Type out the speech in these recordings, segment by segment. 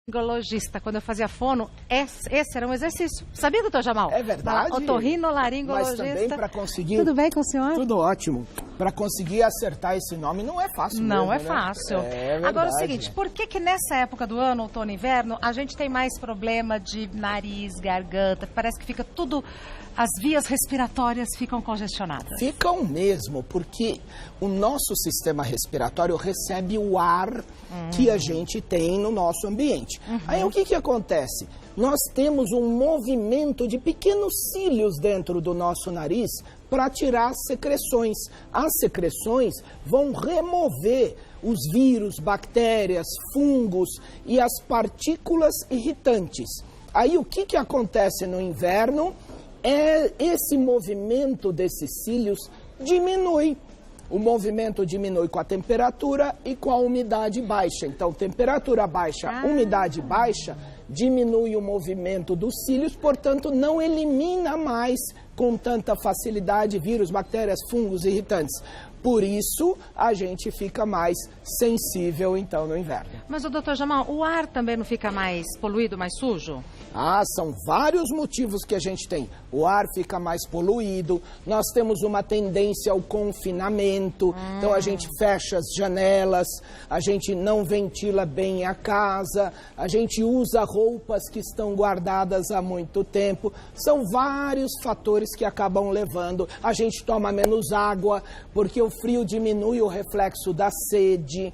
Laringologista. Quando eu fazia fono, esse era um exercício. Sabia, doutor Jamal? É verdade. Otorrinolaringologista. Mas também para conseguir... Tudo bem com o senhor? Tudo ótimo. Para conseguir acertar esse nome não é fácil. Não mesmo, é né? fácil. É verdade. Agora, é o seguinte, por que nessa época do ano, outono e inverno, a gente tem mais problema de nariz, garganta? Parece que fica tudo... As vias respiratórias ficam congestionadas. Ficam mesmo, porque o nosso sistema respiratório recebe o ar que a gente tem no nosso ambiente. Aí o que acontece? Nós temos um movimento de pequenos cílios dentro do nosso nariz para tirar as secreções. As secreções vão remover os vírus, bactérias, fungos e as partículas irritantes. Aí o que acontece no inverno? Esse movimento desses cílios diminui. O movimento diminui com a temperatura e com a umidade baixa. Então, temperatura baixa, umidade baixa, diminui o movimento dos cílios, portanto, não elimina mais com tanta facilidade vírus, bactérias, fungos, irritantes. Por isso, a gente fica mais sensível, então, no inverno. Mas, doutor Jamal, o ar também não fica mais poluído, mais sujo? São vários motivos que a gente tem. O ar fica mais poluído, nós temos uma tendência ao confinamento, então a gente fecha as janelas, a gente não ventila bem a casa, a gente usa roupas que estão guardadas há muito tempo. São vários fatores que acabam levando. A gente toma menos água, porque o frio diminui o reflexo da sede.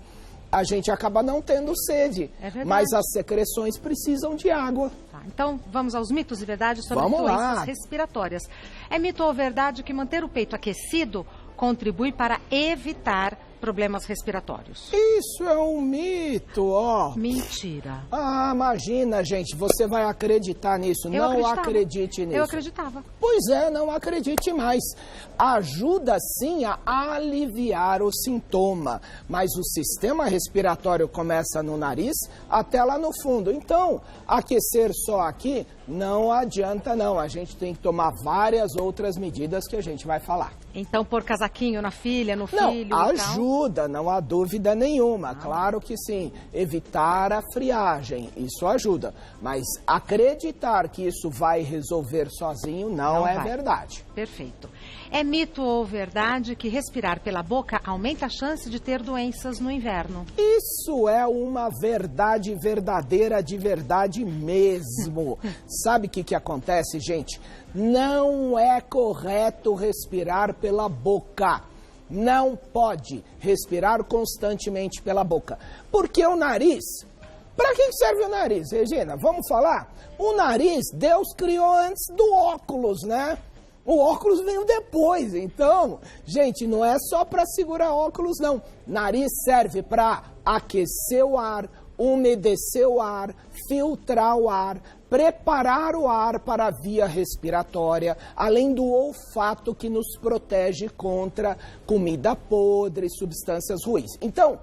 A gente acaba não tendo sede, mas as secreções precisam de água. Então, vamos aos mitos e verdades sobre doenças respiratórias. É mito ou verdade que manter o peito aquecido contribui para evitar problemas respiratórios? Isso é um mito, ó. Mentira. Imagina, gente, você vai acreditar nisso. Não acredite nisso. Eu acreditava. Pois é, não acredite mais. Ajuda sim a aliviar o sintoma, mas o sistema respiratório começa no nariz até lá no fundo. Então, aquecer só aqui não adianta não. A gente tem que tomar várias outras medidas que a gente vai falar. Então, pôr casaquinho na filha, no filho? Não, ajuda, não há dúvida nenhuma. Claro que sim. Evitar a friagem, isso ajuda. Mas acreditar que isso vai resolver sozinho não é verdade. Perfeito. É mito ou verdade que respirar pela boca aumenta a chance de ter doenças no inverno? Isso é uma verdade verdadeira de verdade mesmo. Sabe o que acontece, gente? Não é correto respirar pela boca. Não pode respirar constantemente pela boca. Porque o nariz... Para que serve o nariz, Regina? Vamos falar? O nariz, Deus criou antes do óculos, né? O óculos veio depois, então, gente, não é só para segurar óculos, não. Nariz serve para aquecer o ar, umedecer o ar, filtrar o ar, preparar o ar para a via respiratória, além do olfato que nos protege contra comida podre, substâncias ruins. Então,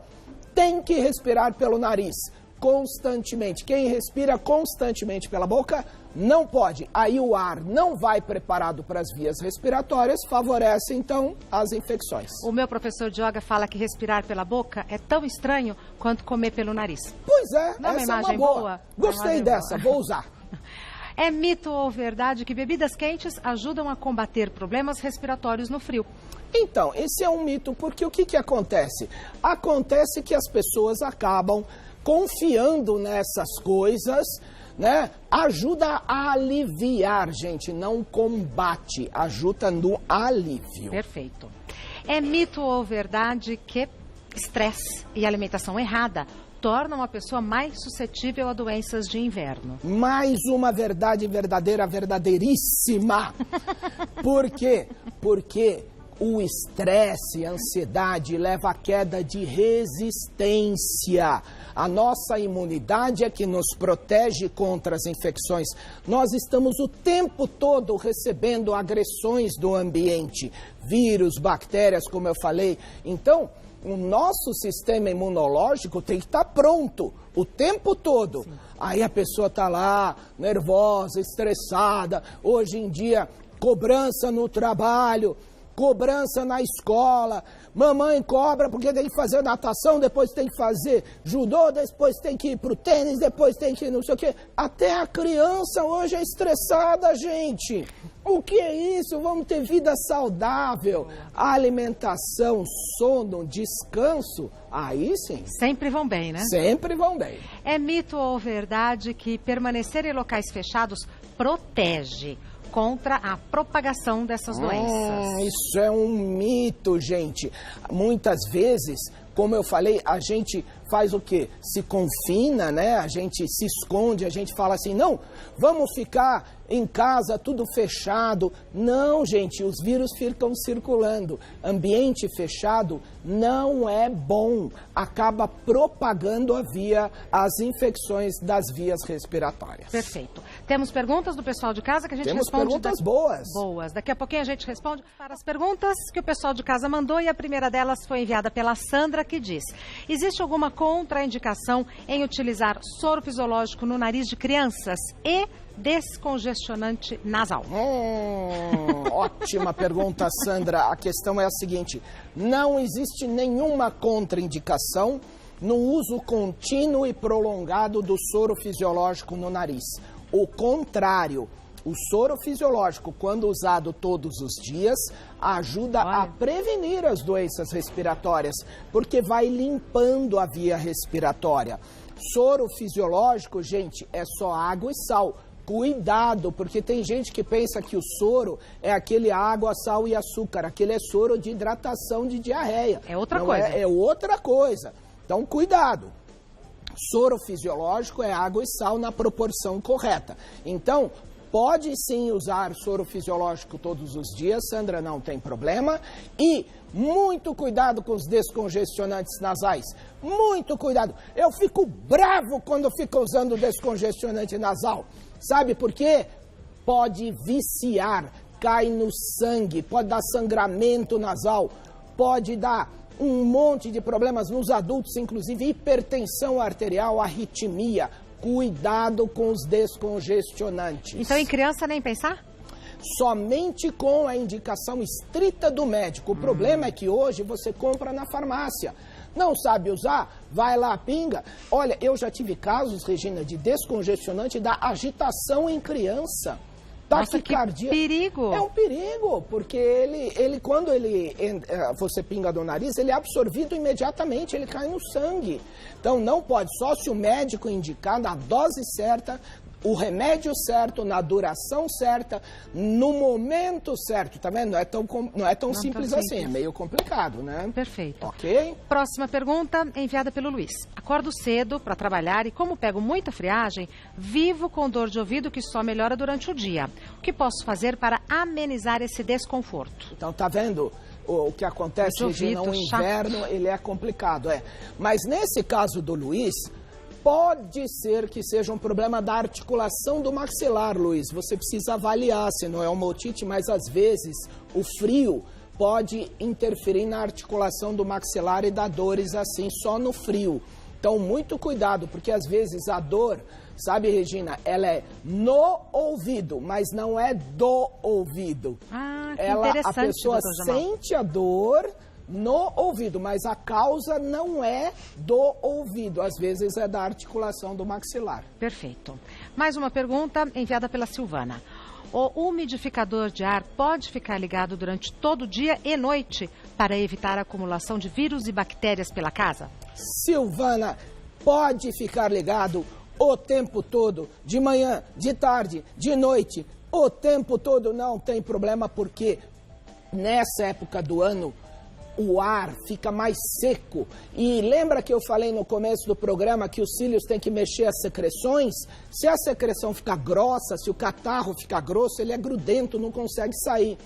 tem que respirar pelo nariz constantemente. Quem respira constantemente pela boca não pode. Aí o ar não vai preparado para as vias respiratórias, favorece então as infecções. O meu professor de yoga fala que respirar pela boca é tão estranho quanto comer pelo nariz. Pois é, não, essa é uma boa. Gostei dessa, vou usar. É mito ou verdade que bebidas quentes ajudam a combater problemas respiratórios no frio? Então, esse é um mito, porque o que acontece? Acontece que as pessoas acabam confiando nessas coisas, né? Ajuda a aliviar, gente, não combate, ajuda no alívio. Perfeito. É mito ou verdade que estresse e alimentação errada tornam a pessoa mais suscetível a doenças de inverno? Mais uma verdade verdadeira, verdadeiríssima. Por quê? Porque o estresse, a ansiedade leva à queda de resistência. A nossa imunidade é que nos protege contra as infecções. Nós estamos o tempo todo recebendo agressões do ambiente, vírus, bactérias, como eu falei. Então, o nosso sistema imunológico tem que estar pronto o tempo todo. Sim. Aí a pessoa está lá, nervosa, estressada. Hoje em dia, cobrança no trabalho, cobrança na escola, mamãe cobra porque tem que fazer natação, depois tem que fazer judô, depois tem que ir pro tênis, depois tem que não sei o quê. Até a criança hoje é estressada, gente. O que é isso? Vamos ter vida saudável, alimentação, sono, descanso. Aí sim. Sempre vão bem, né? Sempre vão bem. É mito ou verdade que permanecer em locais fechados protege contra a propagação dessas doenças? Isso é um mito, gente. Muitas vezes, como eu falei, a gente faz o quê? Se confina, né? A gente se esconde, a gente fala assim, não, vamos ficar em casa, tudo fechado. Não, gente, os vírus ficam circulando. Ambiente fechado não é bom. Acaba propagando as infecções das vias respiratórias. Perfeito. Temos perguntas do pessoal de casa que a gente responde. Temos perguntas boas. Boas. Daqui a pouquinho a gente responde para as perguntas que o pessoal de casa mandou e a primeira delas foi enviada pela Sandra, que diz: existe alguma contraindicação em utilizar soro fisiológico no nariz de crianças e descongestionante nasal? Ótima pergunta, Sandra. A questão é a seguinte: não existe nenhuma contraindicação no uso contínuo e prolongado do soro fisiológico no nariz. O contrário, o soro fisiológico, quando usado todos os dias, ajuda a prevenir as doenças respiratórias, porque vai limpando a via respiratória. Soro fisiológico, gente, é só água e sal. Cuidado, porque tem gente que pensa que o soro é aquele água, sal e açúcar. Aquele é soro de hidratação de diarreia. É outra coisa. É outra coisa. Então, cuidado. Soro fisiológico é água e sal na proporção correta. Então, pode sim usar soro fisiológico todos os dias, Sandra, não tem problema. E muito cuidado com os descongestionantes nasais. Muito cuidado. Eu fico bravo quando fico usando descongestionante nasal. Sabe por quê? Pode viciar, cai no sangue, pode dar sangramento nasal, pode dar um monte de problemas nos adultos, inclusive hipertensão arterial, arritmia. Cuidado com os descongestionantes. Então, em criança, nem pensar? Somente com a indicação estrita do médico. O problema é que hoje você compra na farmácia. Não sabe usar? Vai lá, pinga. Olha, eu já tive casos, Regina, de descongestionante da agitação em criança. Nossa, que perigo! É um perigo, porque quando você pinga do nariz, ele é absorvido imediatamente, ele cai no sangue. Então não pode, só se o médico indicar na dose certa, o remédio certo, na duração certa, no momento certo, tá vendo? Não é tão simples assim, é meio complicado, né? Perfeito. Ok? Próxima pergunta enviada pelo Luiz. Acordo cedo para trabalhar e como pego muita friagem, vivo com dor de ouvido que só melhora durante o dia. O que posso fazer para amenizar esse desconforto? Então, tá vendo? O que acontece, Regina, no inverno, ele é complicado, Mas nesse caso do Luiz, pode ser que seja um problema da articulação do maxilar, Luiz. Você precisa avaliar se não é uma otite, mas às vezes o frio pode interferir na articulação do maxilar e dar dores assim, só no frio. Então, muito cuidado, porque às vezes a dor, sabe, Regina, ela é no ouvido, mas não é do ouvido. Que interessante, a pessoa sente a dor no ouvido, mas a causa não é do ouvido, às vezes é da articulação do maxilar. Perfeito. Mais uma pergunta enviada pela Silvana. O umidificador de ar pode ficar ligado durante todo o dia e noite para evitar a acumulação de vírus e bactérias pela casa? Silvana, pode ficar ligado o tempo todo, de manhã, de tarde, de noite, o tempo todo, não tem problema, porque nessa época do ano o ar fica mais seco. E lembra que eu falei no começo do programa que os cílios têm que mexer as secreções? Se a secreção ficar grossa, se o catarro ficar grosso, ele é grudento, não consegue sair.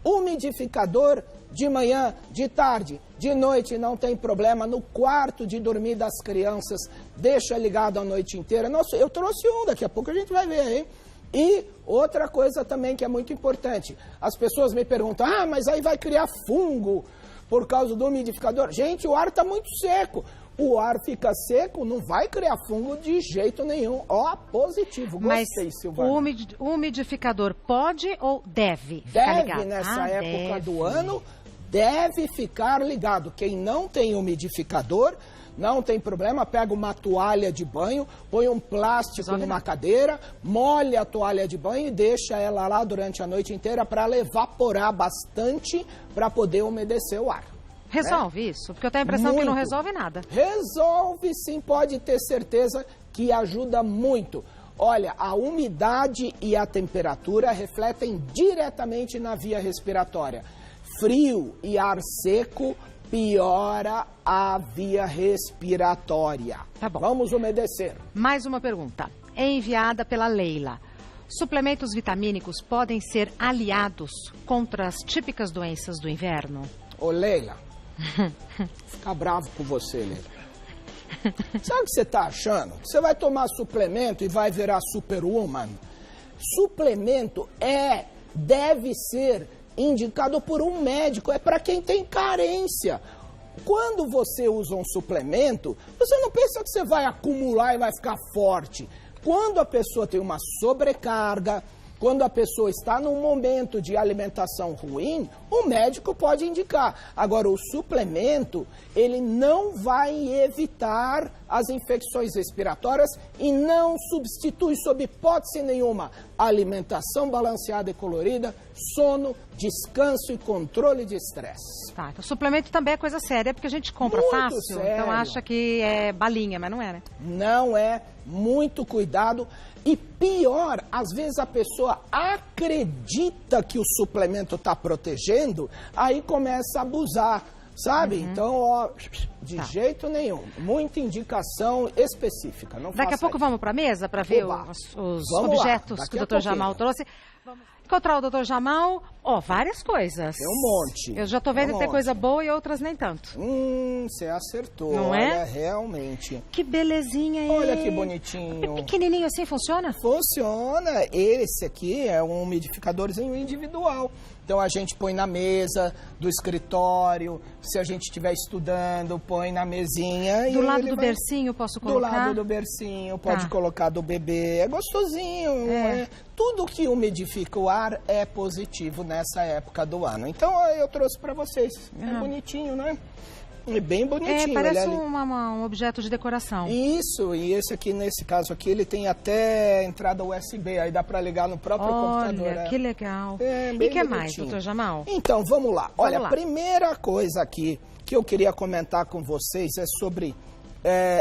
Umidificador de manhã, de tarde, de noite, não tem problema. No quarto de dormir das crianças, deixa ligado a noite inteira. Nossa, eu trouxe um, daqui a pouco a gente vai ver, hein? E outra coisa também que é muito importante. As pessoas me perguntam, mas aí vai criar fungo por causa do umidificador. Gente, o ar está muito seco. o ar fica seco, não vai criar fungo de jeito nenhum. Ó, positivo, gostei, Silvana. O umidificador pode ou deve ficar ligado? Deve, nessa época do ano, deve ficar ligado. Quem não tem umidificador, não tem problema, pega uma toalha de banho, põe um plástico numa cadeira, molha a toalha de banho e deixa ela lá durante a noite inteira para ela evaporar bastante para poder umedecer o ar. Resolve isso? Porque eu tenho a impressão que não resolve nada. Resolve sim, pode ter certeza que ajuda muito. Olha, a umidade e a temperatura refletem diretamente na via respiratória. Frio e ar seco piora a via respiratória. Tá bom. Vamos umedecer. Mais uma pergunta. É enviada pela Leila. Suplementos vitamínicos podem ser aliados contra as típicas doenças do inverno? Ô, Leila, fica bravo com você, Leila. Sabe o que você tá achando? Você vai tomar suplemento e vai virar superwoman? Suplemento deve ser indicado por um médico, é para quem tem carência. Quando você usa um suplemento, você não pensa que você vai acumular e vai ficar forte. Quando a pessoa tem uma sobrecarga, quando a pessoa está num momento de alimentação ruim, o médico pode indicar. Agora, o suplemento, ele não vai evitar as infecções respiratórias e não substitui, sob hipótese nenhuma, alimentação balanceada e colorida, sono, descanso e controle de estresse. Tá, então suplemento também é coisa séria, porque a gente compra Muito fácil, sério. então acha que é balinha, mas não é, né? Não é, muito cuidado. E pior, às vezes a pessoa acredita que o suplemento está protegendo, aí começa a abusar, sabe? Então, ó, de jeito nenhum. Muita indicação específica. Não Daqui a pouco vamos para a mesa para ver os objetos que o Dr. Jamal trouxe. Encontrar o Dr. Jamal, várias coisas. Tem um monte. Eu já tô vendo que tem coisa boa e outras nem tanto. Você acertou. Não olha, é? Realmente. Que belezinha, hein? Olha que bonitinho. É pequenininho assim, funciona? Funciona. Esse aqui é um umidificadorzinho individual. Então a gente põe na mesa do escritório, se a gente estiver estudando, põe na mesinha. Do lado do bercinho posso colocar? Do lado do bercinho, pode colocar do bebê. É gostosinho. Tudo que umidifica o ar é positivo nessa época do ano. Então eu trouxe para vocês. É bonitinho, né? É bem bonitinho. Parece um objeto de decoração. Isso, e esse aqui, nesse caso aqui, ele tem até entrada USB, aí dá para ligar no próprio computador. Olha, que legal. É, e o que mais, Dr. Jamal? Então, vamos lá. Olha, a primeira coisa aqui que eu queria comentar com vocês é sobre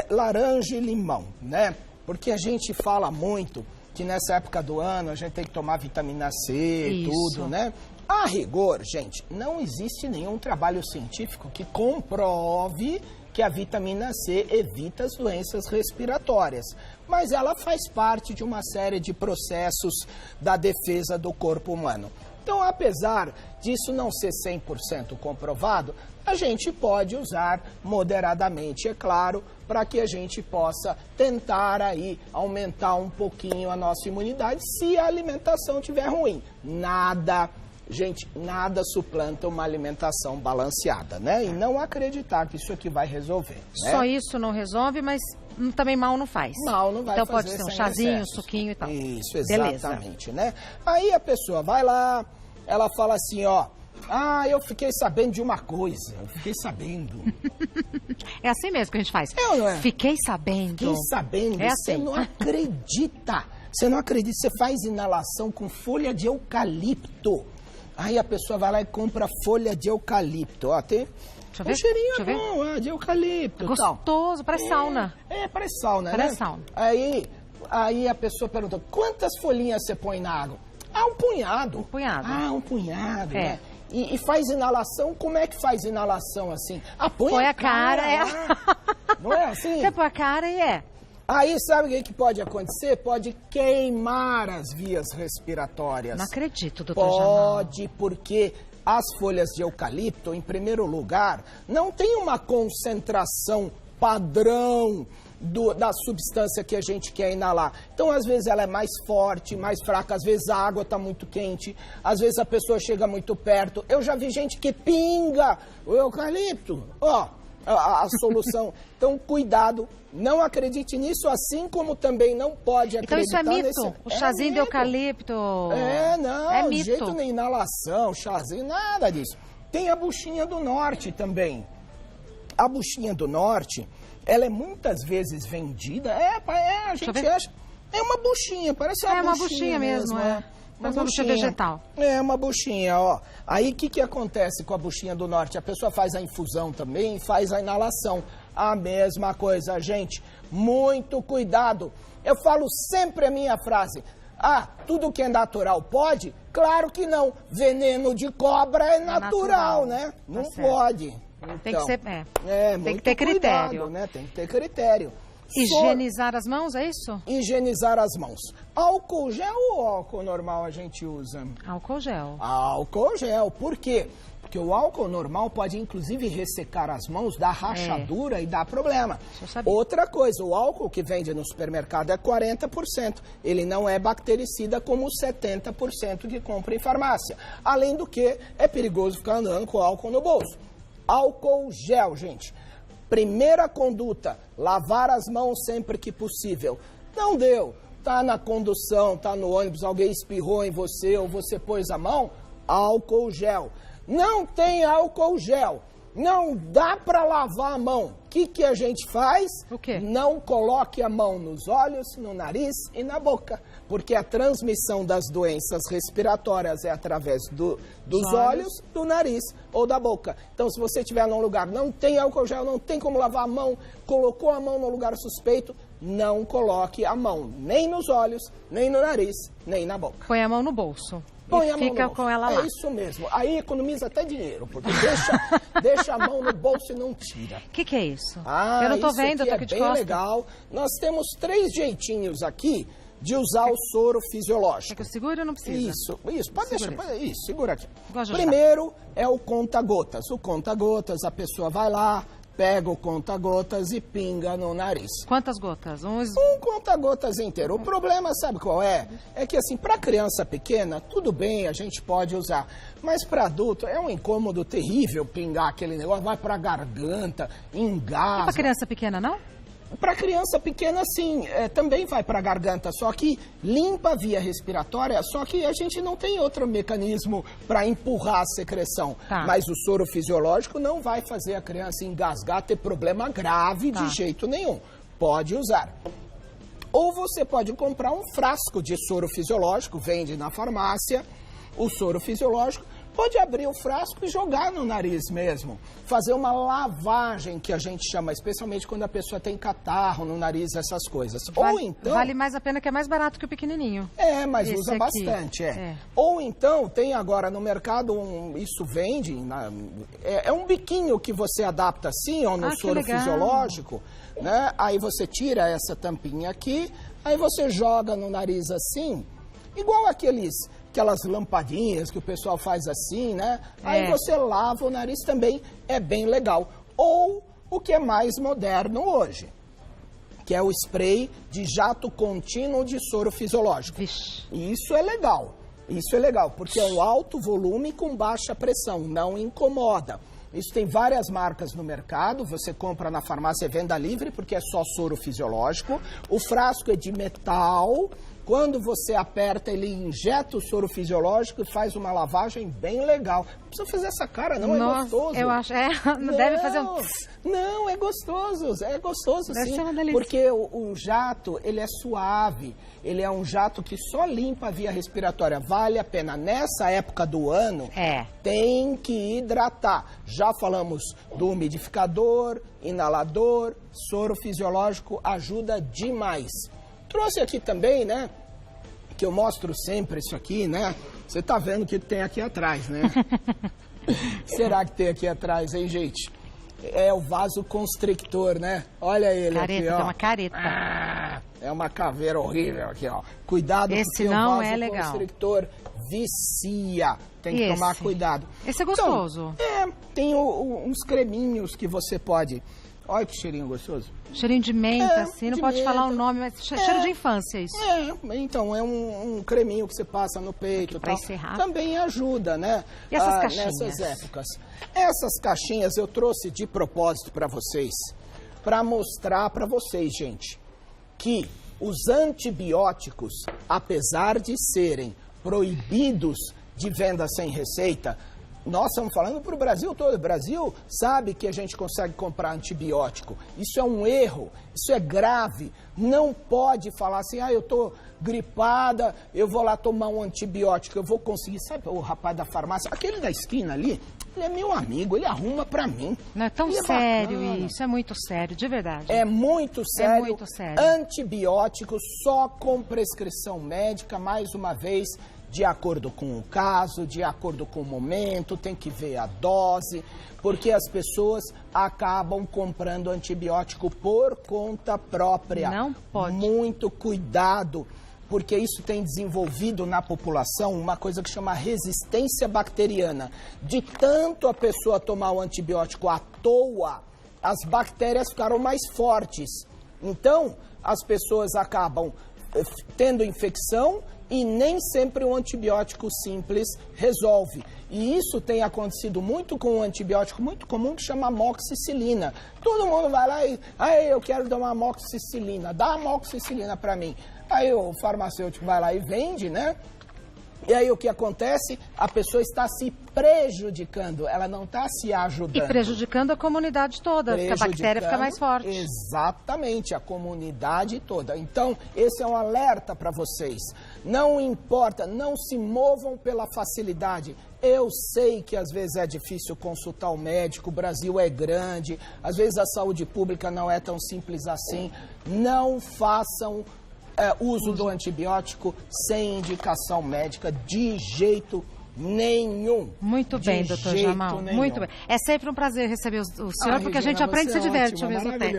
laranja e limão, né? Porque a gente fala muito que nessa época do ano a gente tem que tomar vitamina C e tudo, né? A rigor, gente, não existe nenhum trabalho científico que comprove que a vitamina C evita as doenças respiratórias, mas ela faz parte de uma série de processos da defesa do corpo humano. Então, apesar disso não ser 100% comprovado, a gente pode usar moderadamente, é claro, para que a gente possa tentar aí aumentar um pouquinho a nossa imunidade se a alimentação estiver ruim. Gente, nada suplanta uma alimentação balanceada, né? E não acreditar que isso aqui vai resolver. Né? Só isso não resolve, mas também mal não faz. Mal não vai então fazer. Então pode ser um chazinho, um suquinho e tal. Isso, exatamente, né? Aí a pessoa vai lá, ela fala assim, eu fiquei sabendo de uma coisa, eu fiquei sabendo. É assim mesmo que a gente faz. Não é? Fiquei sabendo. Fiquei sabendo, você não acredita. Você não acredita, você faz inalação com folha de eucalipto. Aí a pessoa vai lá e compra folha de eucalipto. Tem um cheirinho bom, de eucalipto. Gostoso, parece sauna. Parece sauna, né? Parece sauna. Aí a pessoa pergunta, quantas folhinhas você põe na água? Um punhado. Um punhado. Um punhado, né? E faz inalação, como é que faz inalação assim? Põe a cara. Não é assim? Você põe a cara e Aí sabe o que pode acontecer? Pode queimar as vias respiratórias. Não acredito, doutor Jamal. Pode, porque as folhas de eucalipto, em primeiro lugar, não tem uma concentração padrão da substância que a gente quer inalar. Então, às vezes, ela é mais forte, mais fraca, às vezes a água está muito quente, às vezes a pessoa chega muito perto. Eu já vi gente que pinga o eucalipto, a solução. Então, cuidado, não acredite nisso, assim como também não pode acreditar então isso é mito? nesse... O chazinho de eucalipto... não, mito. De jeito nem inalação, chazinho, nada disso. Tem a buchinha do norte também. A buchinha do norte, ela é muitas vezes vendida, a gente acha... É uma buchinha, parece uma buchinha mesmo, Mas uma buchinha vegetal. É, uma buchinha, ó. Aí, o que acontece com a buchinha do norte? A pessoa faz a infusão também, faz a inalação. A mesma coisa, gente. Muito cuidado. Eu falo sempre a minha frase. Tudo que é natural pode? Claro que não. Veneno de cobra é natural, né? Não pode. Então, tem que ser, tem que ter critério. Né? Tem que ter critério. Higienizar as mãos, é isso? Higienizar as mãos. Álcool gel ou álcool normal a gente usa? Álcool gel. Álcool gel. Por quê? Porque o álcool normal pode, inclusive, ressecar as mãos, dar rachadura e dar problema. Outra coisa, o álcool que vende no supermercado é 40%. Ele não é bactericida como os 70% que compra em farmácia. Além do que, é perigoso ficar andando com álcool no bolso. Álcool gel, gente. Primeira conduta, lavar as mãos sempre que possível. Não deu, tá na condução, tá no ônibus, alguém espirrou em você ou você pôs a mão, álcool gel. Não tem álcool gel, não dá para lavar a mão. O que a gente faz? O quê? Não coloque a mão nos olhos, no nariz e na boca, porque a transmissão das doenças respiratórias é através dos olhos, do nariz ou da boca. Então, se você estiver num lugar, não tem álcool gel, não tem como lavar a mão, colocou a mão no lugar suspeito, não coloque a mão nem nos olhos, nem no nariz, nem na boca. Põe a mão no bolso. Põe e a mão fica no bolso. Com ela lá. É isso mesmo. Aí economiza até dinheiro, porque deixa a mão no bolso e não tira. O que é isso? Eu não tô vendo, eu tô aqui de costas. É bem legal. Nós temos 3 jeitinhos aqui de usar o soro fisiológico. Quer que eu segure ou não precisa? Isso. Pode deixar. Isso, segura aqui. Primeiro é o conta-gotas. O conta-gotas, a pessoa vai lá, pega o conta-gotas e pinga no nariz. Quantas gotas? Um conta-gotas inteiro. O problema, sabe qual é? É que, assim, para criança pequena, tudo bem, a gente pode usar. Mas para adulto, é um incômodo terrível pingar aquele negócio, vai para a garganta, engasga. E para criança pequena, não? Para criança pequena, sim, também vai para a garganta, só que limpa a via respiratória, só que a gente não tem outro mecanismo para empurrar a secreção. Mas o soro fisiológico não vai fazer a criança engasgar, ter problema grave de jeito nenhum. Pode usar. Ou você pode comprar um frasco de soro fisiológico, vende na farmácia, o soro fisiológico. Pode abrir o frasco e jogar no nariz mesmo. Fazer uma lavagem, que a gente chama, especialmente quando a pessoa tem catarro no nariz, essas coisas. Ou então... Vale mais a pena, que é mais barato que o pequenininho. Mas esse usa bastante, Ou então, tem agora no mercado, isso vende, é um biquinho que você adapta assim, ó, no soro fisiológico, né? Aí você tira essa tampinha aqui, aí você joga no nariz assim, igual aquelas lampadinhas que o pessoal faz assim, né? Aí você lava o nariz também, é bem legal. Ou o que é mais moderno hoje, que é o spray de jato contínuo de soro fisiológico. Vixe. Isso é legal, porque é um alto volume com baixa pressão, não incomoda. Isso tem várias marcas no mercado, você compra na farmácia, venda livre, porque é só soro fisiológico. O frasco é de metal. Quando você aperta, ele injeta o soro fisiológico e faz uma lavagem bem legal. Não precisa fazer essa cara, não. Nossa, é gostoso. Eu acho, não deve fazer um... Não, é gostoso deve sim. Ser uma delícia. Porque o jato, ele é suave, ele é um jato que só limpa a via respiratória. Vale a pena. Nessa época do ano, tem que hidratar. Já falamos do umidificador, inalador, soro fisiológico ajuda demais. Trouxe aqui também, né, que eu mostro sempre isso aqui, né? Você tá vendo o que tem aqui atrás, né? Será que tem aqui atrás, hein, gente? É o vasoconstrictor, né? Olha ele aqui, ó. Tem uma careta. É uma caveira horrível aqui, ó. Cuidado, porque o vasoconstrictor vicia. Tem que tomar cuidado. Esse é gostoso. Então, tem uns creminhos que você pode Olha que cheirinho gostoso. Cheirinho de menta, assim, não pode falar o nome, mas cheiro de infância, isso. Então, é um creminho que você passa no peito. Pra encerrar. Também ajuda, né? E essas caixinhas? Nessas épocas. Essas caixinhas eu trouxe de propósito para vocês, para mostrar para vocês, gente, que os antibióticos, apesar de serem proibidos de venda sem receita, nós estamos falando para o Brasil todo. O Brasil sabe que a gente consegue comprar antibiótico. Isso é um erro, isso é grave. Não pode falar assim, eu estou gripada, eu vou lá tomar um antibiótico, eu vou conseguir. Sabe o rapaz da farmácia, aquele da esquina ali, ele é meu amigo, ele arruma para mim. Não é tão sério isso, é muito sério, de verdade. É muito sério. É muito sério. Antibióticos só com prescrição médica, mais uma vez, de acordo com o caso, de acordo com o momento, tem que ver a dose, porque as pessoas acabam comprando antibiótico por conta própria. Não pode. Muito cuidado, porque isso tem desenvolvido na população uma coisa que chama resistência bacteriana. De tanto a pessoa tomar o antibiótico à toa, as bactérias ficaram mais fortes. Então, as pessoas acabam tendo infecção e nem sempre um antibiótico simples resolve. E isso tem acontecido muito com um antibiótico muito comum que chama amoxicilina. Todo mundo vai lá e, eu quero tomar amoxicilina, dá amoxicilina para mim. Aí o farmacêutico vai lá e vende, né? E aí o que acontece? A pessoa está se prejudicando, ela não está se ajudando. E prejudicando a comunidade toda, porque a bactéria fica mais forte. Exatamente, a comunidade toda. Então, esse é um alerta para vocês. Não importa, não se movam pela facilidade. Eu sei que às vezes é difícil consultar o médico, o Brasil é grande, às vezes a saúde pública não é tão simples assim. Não façam uso do antibiótico sem indicação médica de jeito nenhum. Muito bem, doutor Jamal. Muito bem. É sempre um prazer receber o senhor, porque a gente aprende e se diverte ao mesmo tempo.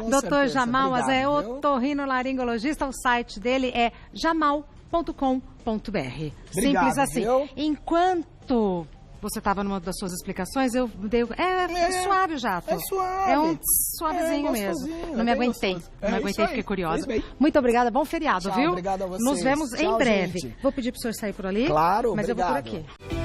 Doutor Jamal é otorrinolaringologista, o site dele é jamal.com.br. Simples assim. Viu? Enquanto você estava numa das suas explicações, eu dei... É suave o jato. É suave. É um suavezinho mesmo. Não me aguentei. Não me aguentei, fiquei curiosa. Muito obrigada, bom feriado, Tchau, viu? obrigado a vocês. Nos vemos em Tchau, breve. gente. Vou pedir para o senhor sair por ali. Claro, mas obrigado. eu vou por aqui.